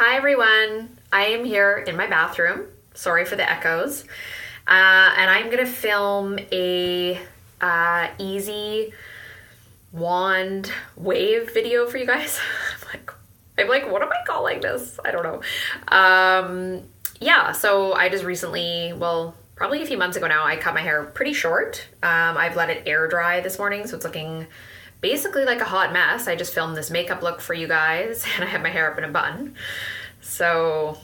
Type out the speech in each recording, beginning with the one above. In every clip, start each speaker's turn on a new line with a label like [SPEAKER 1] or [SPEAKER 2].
[SPEAKER 1] Hi everyone, I am here in my bathroom. Sorry for the echoes. And I'm gonna film a easy wand wave video for you guys. I'm like, what am I calling this? I don't know. Yeah, so I just recently, well, probably a few months ago now, I cut my hair pretty short. I've let it air dry this morning, so it's looking basically like a hot mess. I just filmed this makeup look for you guys and I have my hair up in a bun. So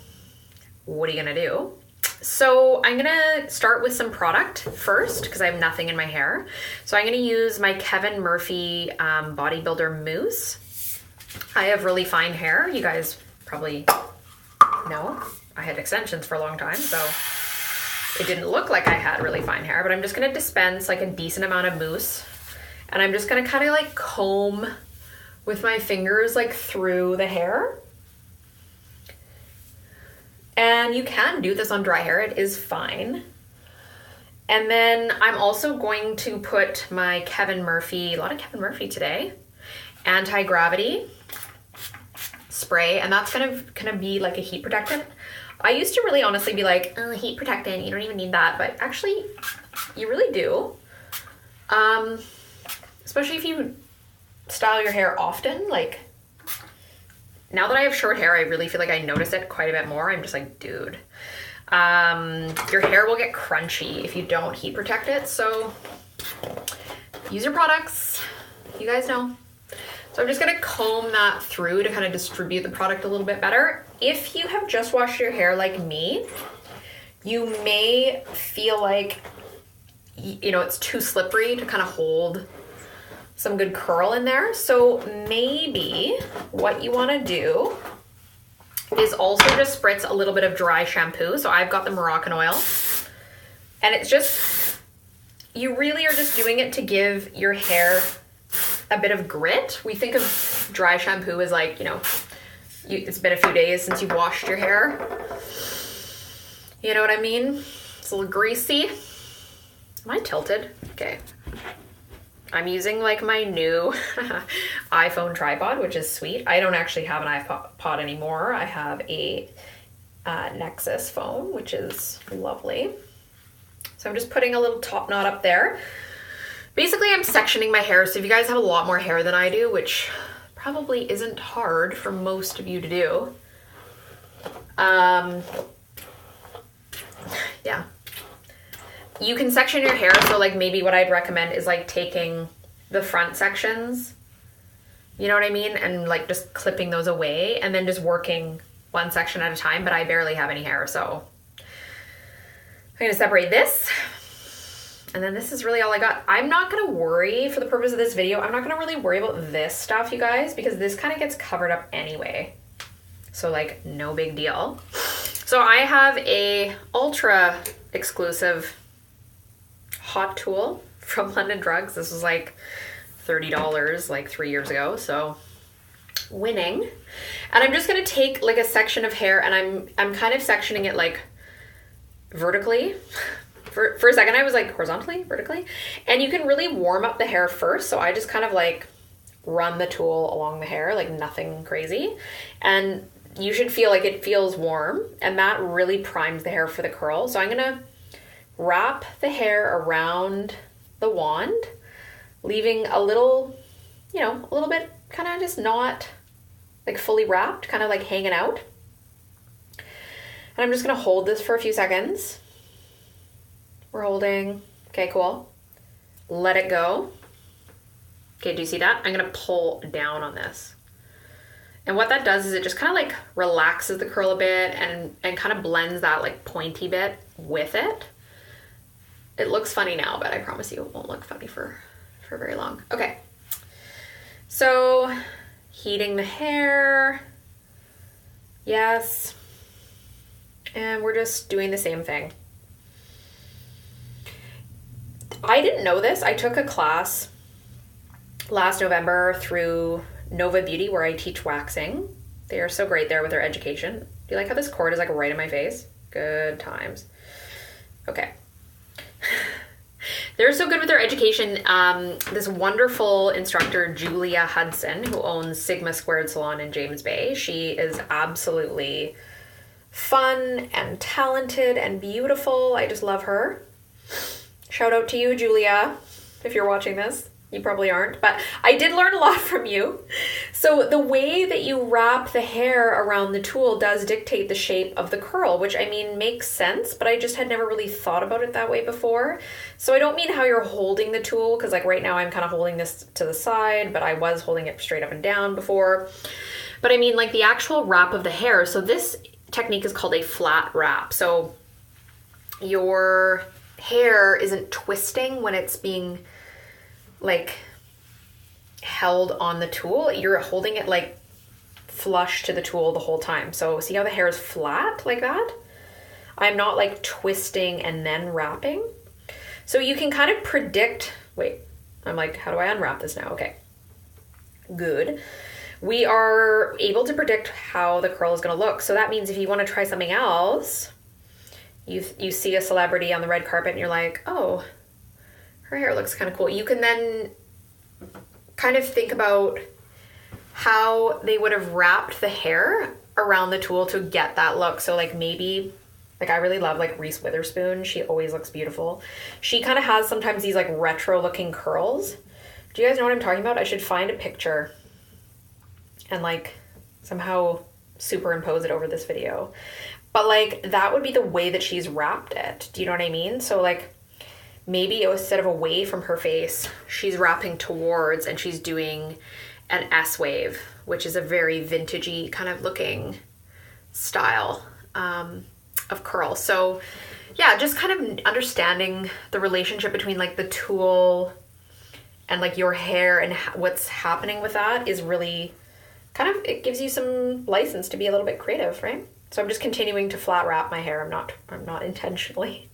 [SPEAKER 1] what are you gonna do? So I'm gonna start with some product first because I have nothing in my hair. So I'm gonna use my Kevin Murphy Bodybuilder Mousse. I have really fine hair. You guys probably know I had extensions for a long time, so it didn't look like I had really fine hair, but I'm just gonna dispense like a decent amount of mousse. And I'm just gonna kind of like comb with my fingers like through the hair. And you can do this on dry hair, it is fine. And then I'm also going to put my Kevin Murphy, a lot of Kevin Murphy today, anti-gravity spray, and that's gonna be like a heat protectant. I used to really honestly be like, oh, heat protectant, you don't even need that, but actually you really do. Especially if you style your hair often. Like, now that I have short hair, I really feel like I notice it quite a bit more. I'm just like, dude, your hair will get crunchy if you don't heat protect it. So use your products, you guys know. So I'm just gonna comb that through to kind of distribute the product a little bit better. If you have just washed your hair like me, you may feel like, you know, it's too slippery to kind of hold some good curl in there. So maybe what you want to do is also just spritz a little bit of dry shampoo. So I've got the Moroccan-Oil, and it's just, you really are just doing it to give your hair a bit of grit. We think of dry shampoo as like, you know, it's been a few days since you've washed your hair. You know what I mean? It's a little greasy. Am I tilted? Okay. I'm using like my new iPhone tripod, which is sweet. I don't actually have an iPod anymore. I have a Nexus phone, which is lovely. So I'm just putting a little top knot up there. Basically, I'm sectioning my hair. So if you guys have a lot more hair than I do, which probably isn't hard for most of you to do. Yeah. You can section your hair, so like maybe what I'd recommend is like taking the front sections, you know what I mean? And like just clipping those away and then just working one section at a time, but I barely have any hair, so I'm gonna separate this. And then this is really all I got. I'm not gonna worry, for the purpose of this video, I'm not gonna really worry about this stuff, you guys, because this kind of gets covered up anyway. So like no big deal. So I have a ultra exclusive hot tool from London Drugs. This was like $30 like 3 years ago, so winning. And I'm just gonna take like a section of hair, and I'm kind of sectioning it like vertically. For a second I was like horizontally, vertically. And you can really warm up the hair first, so I just kind of like run the tool along the hair, like nothing crazy. And you should feel like it feels warm, and that really primes the hair for the curl. So I'm gonna wrap the hair around the wand, leaving a little, you know, a little bit kind of just not like fully wrapped, kind of like hanging out. And I'm just gonna hold this for a few seconds. We're holding. Okay, cool. Let it go. Okay, do you see that? I'm gonna pull down on this. And what that does is it just kind of like relaxes the curl a bit and kind of blends that like pointy bit with it. It looks funny now, but I promise you it won't look funny for very long. Okay, so heating the hair, yes, and we're just doing the same thing. I didn't know this. I took a class last November through Nova Beauty where I teach waxing. They are so great there with their education. Do you like how this cord is like right in my face? Good times. Okay. They're so good with their education. This wonderful instructor, Julia Hudson, who owns Sigma Squared Salon in James Bay, she is absolutely fun and talented and beautiful. I just love her. Shout out to you, Julia, if you're watching this. You probably aren't, but I did learn a lot from you. So the way that you wrap the hair around the tool does dictate the shape of the curl, which I mean makes sense, but I just had never really thought about it that way before. So I don't mean how you're holding the tool, because like right now I'm kind of holding this to the side, but I was holding it straight up and down before. But I mean like the actual wrap of the hair. So this technique is called a flat wrap. So your hair isn't twisting when it's being like held on the tool. You're holding it like flush to the tool the whole time. So see how the hair is flat like that? I'm not like twisting and then wrapping. So you can kind of predict, wait, I'm like, how do I unwrap this now? Okay, good. We are able to predict how the curl is going to look. So that means if you want to try something else, you see a celebrity on the red carpet and you're like, oh, her hair looks kind of cool. You can then kind of think about how they would have wrapped the hair around the tool to get that look. So like maybe, like I really love like Reese Witherspoon. She always looks beautiful. She kind of has sometimes these like retro looking curls. Do you guys know what I'm talking about? I should find a picture and like somehow superimpose it over this video. But like that would be the way that she's wrapped it. Do you know what I mean? So like maybe instead of away from her face, she's wrapping towards and she's doing an S wave, which is a very vintagey kind of looking style of curl. So yeah, just kind of understanding the relationship between like the tool and like your hair and what's happening with that is really kind of, it gives you some license to be a little bit creative, right? So I'm just continuing to flat wrap my hair. I'm not intentionally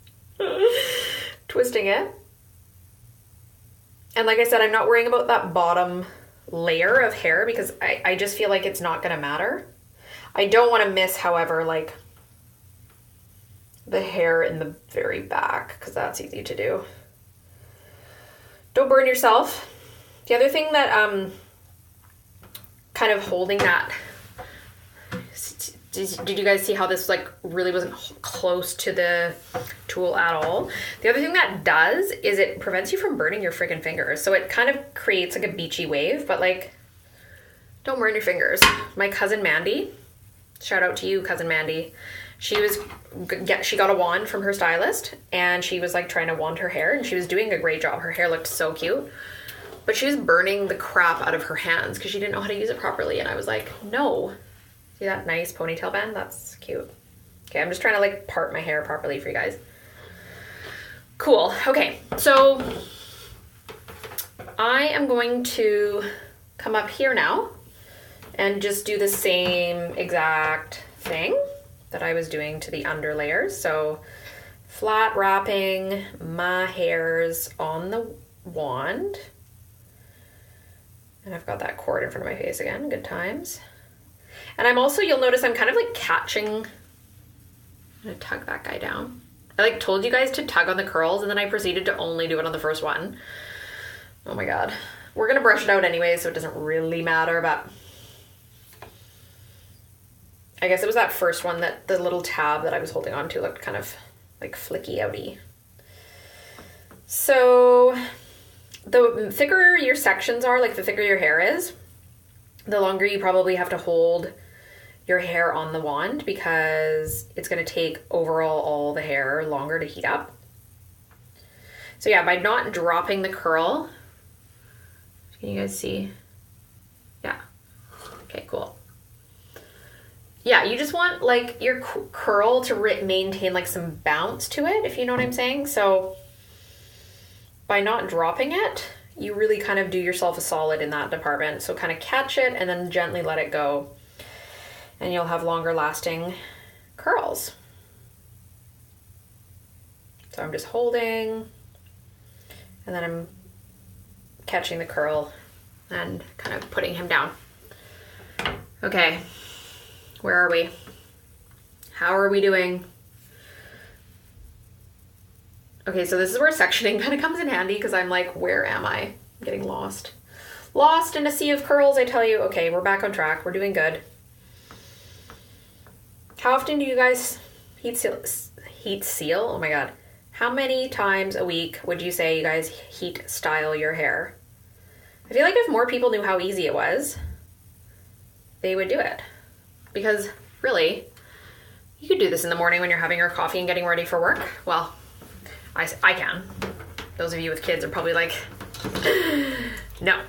[SPEAKER 1] twisting it. And like I said, I'm not worrying about that bottom layer of hair because I just feel like it's not going to matter. I don't want to miss, however, like the hair in the very back because that's easy to do. Don't burn yourself. The other thing that kind of holding that, did you guys see how this like really wasn't close to the tool at all? The other thing that does is it prevents you from burning your freaking fingers. So it kind of creates like a beachy wave, but like don't burn your fingers. My cousin Mandy, shout out to you, cousin Mandy. She got a wand from her stylist and she was like trying to wand her hair and she was doing a great job. Her hair looked so cute, but she was burning the crap out of her hands because she didn't know how to use it properly. And I was like, no. See that nice ponytail band? That's cute. Okay, I'm just trying to like part my hair properly for you guys. Cool. Okay, so I am going to come up here now and just do the same exact thing that I was doing to the under layers. So flat wrapping my hairs on the wand. And I've got that cord in front of my face again. Good times. And I'm also, you'll notice I'm kind of like catching, I'm gonna tug that guy down. I like told you guys to tug on the curls and then I proceeded to only do it on the first one. Oh my God. We're gonna brush it out anyway, so it doesn't really matter, but I guess it was that first one that the little tab that I was holding on to looked kind of like flicky outy. So the thicker your sections are, like the thicker your hair is, the longer you probably have to hold your hair on the wand because it's going to take overall all the hair longer to heat up. So yeah, by not dropping the curl, can you guys see? Yeah. Okay, cool. Yeah, you just want like your curl to maintain like some bounce to it, if you know what I'm saying. So by not dropping it, you really kind of do yourself a solid in that department. So kind of catch it and then gently let it go. And you'll have longer lasting curls. So I'm just holding and then I'm catching the curl and kind of putting him down. Okay, where are we? How are we doing? Okay, so this is where sectioning kind of comes in handy because I'm like, where am I? I'm getting lost. Lost in a sea of curls, I tell you. Okay, we're back on track. We're doing good. How often do you guys heat seal? Oh my god. How many times a week would you say you guys heat style your hair? I feel like if more people knew how easy it was, they would do it. Because really, you could do this in the morning when you're having your coffee and getting ready for work. Well, I can. Those of you with kids are probably like, no.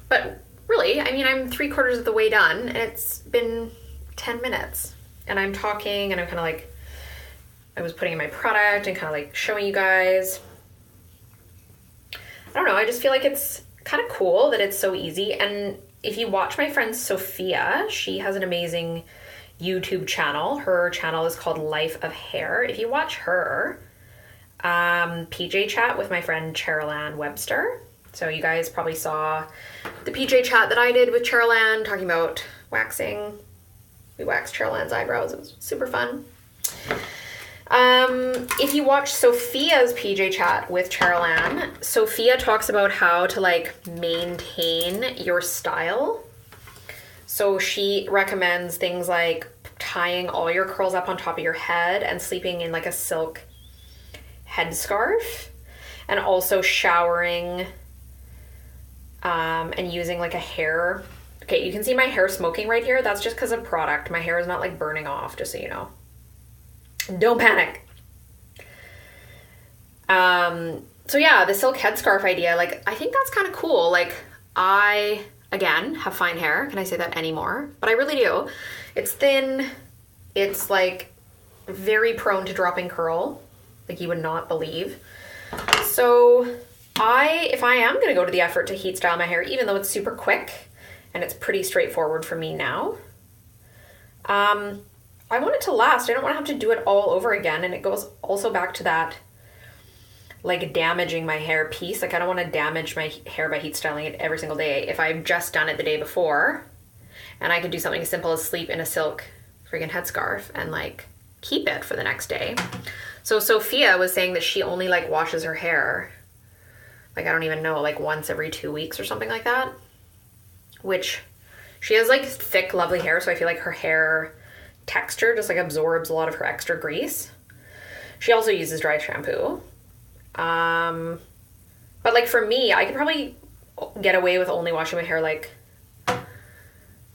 [SPEAKER 1] But really, I mean, I'm 3/4 of the way done and it's been 10 minutes. And I'm talking and I'm kind of like, I was putting in my product and kind of like showing you guys. I don't know, I just feel like it's kind of cool that it's so easy. And if you watch my friend Sophia, she has an amazing YouTube channel. Her channel is called Life of Hair. If you watch her, PJ chat with my friend Cheryl Webster. So you guys probably saw the PJ chat that I did with Cheryl talking about waxing. We waxed Cheryl eyebrows. It was super fun. If you watch Sophia's PJ chat with Cheryl Sophia talks about how to like maintain your style. So she recommends things like tying all your curls up on top of your head and sleeping in like a silk headscarf, and also showering and using like a hair. Okay, you can see my hair smoking right here. That's just because of product. My hair is not like burning off, just so you know. Don't panic. So yeah, the silk headscarf idea, like, I think that's kind of cool. Like, I, again, have fine hair. Can I say that anymore? But I really do. It's thin. It's like very prone to dropping curl. Like you would not believe. So if I am going to go to the effort to heat style my hair, even though it's super quick and it's pretty straightforward for me now, I want it to last. I don't want to have to do it all over again. And it goes also back to that, like, damaging my hair piece. Like, I don't want to damage my hair by heat styling it every single day. If I've just done it the day before, and I could do something as simple as sleep in a silk freaking headscarf and, like, keep it for the next day. So Sophia was saying that she only, like, washes her hair, like, I don't even know, like, once every 2 weeks or something like that. Which, she has, like, thick, lovely hair, so I feel like her hair texture just, like, absorbs a lot of her extra grease. She also uses dry shampoo. But like for me, I could probably get away with only washing my hair like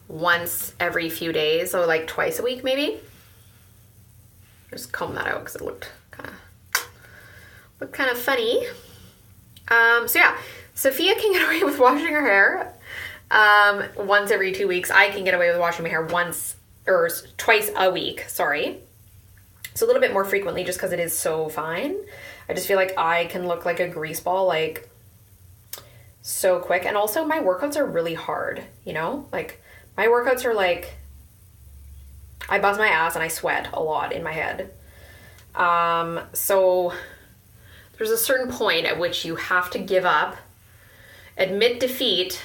[SPEAKER 1] once every few days, or like twice a week maybe. Just comb that out because it looked kind of funny. So yeah, Sophia can get away with washing her hair once every 2 weeks. I can get away with washing my hair twice a week, sorry. So a little bit more frequently just because it is so fine. I just feel like I can look like a grease ball, like, so quick. And also my workouts are really hard, you know? Like, my workouts are like, I buzz my ass and I sweat a lot in my head. So there's a certain point at which you have to give up, admit defeat,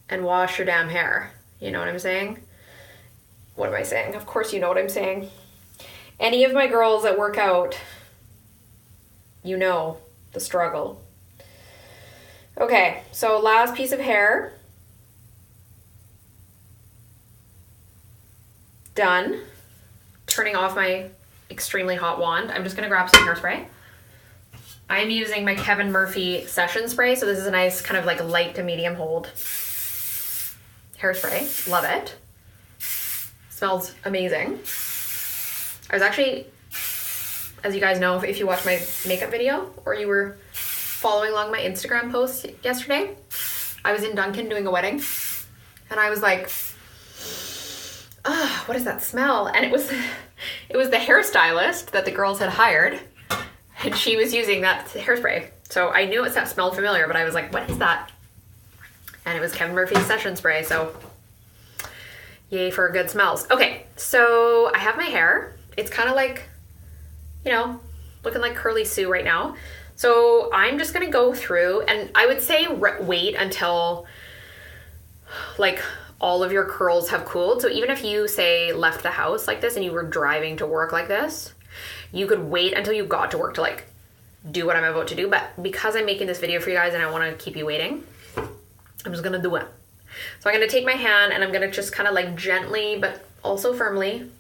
[SPEAKER 1] and wash your damn hair. You know what I'm saying? What am I saying? Of course you know what I'm saying. Any of my girls that work out, you know the struggle. Okay, so last piece of hair. Done. Turning off my extremely hot wand. I'm just going to grab some hairspray. I'm using my Kevin Murphy Session Spray, so this is a nice kind of like light to medium hold hairspray. Love it. Smells amazing. I was actually, as you guys know, if you watched my makeup video or you were following along my Instagram post yesterday, I was in Duncan doing a wedding and I was like, oh, what is that smell? And it was the hairstylist that the girls had hired, and she was using that hairspray. So I knew it smelled familiar, but I was like, what is that? And it was Kevin Murphy's Session Spray, so yay for good smells. Okay, so I have my hair. It's kind of like, you know, looking like Curly Sue right now. So I'm just going to go through, and I would say wait until like all of your curls have cooled. So even if you say left the house like this and you were driving to work like this, you could wait until you got to work to like do what I'm about to do, but because I'm making this video for you guys and I want to keep you waiting, I'm just gonna do it. So I'm gonna take my hand and I'm gonna just kind of like gently, but also firmly,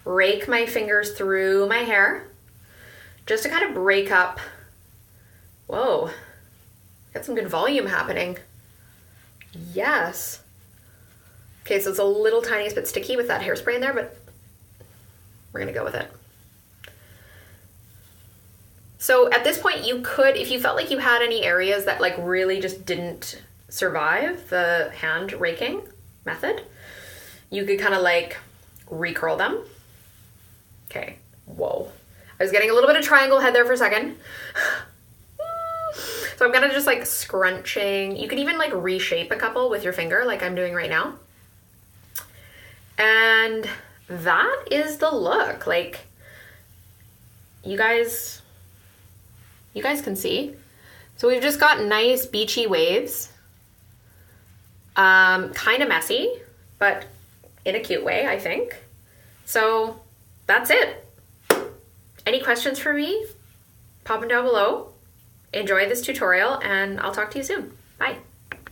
[SPEAKER 1] rake my fingers through my hair just to kind of break up. Whoa, got some good volume happening. Yes. Okay, so it's a little tiny bit sticky with that hairspray in there, but we're gonna go with it. So at this point you could, if you felt like you had any areas that like really just didn't survive the hand raking method, you could kind of like recurl them. Okay, whoa. I was getting a little bit of triangle head there for a second. So I'm gonna just like scrunching. You can even like reshape a couple with your finger like I'm doing right now. And that is the look. Like, you guys can see. So we've just got nice beachy waves. Kind of messy, but in a cute way, I think. So that's it. Any questions for me? Pop them down below. Enjoy this tutorial and I'll talk to you soon. Bye.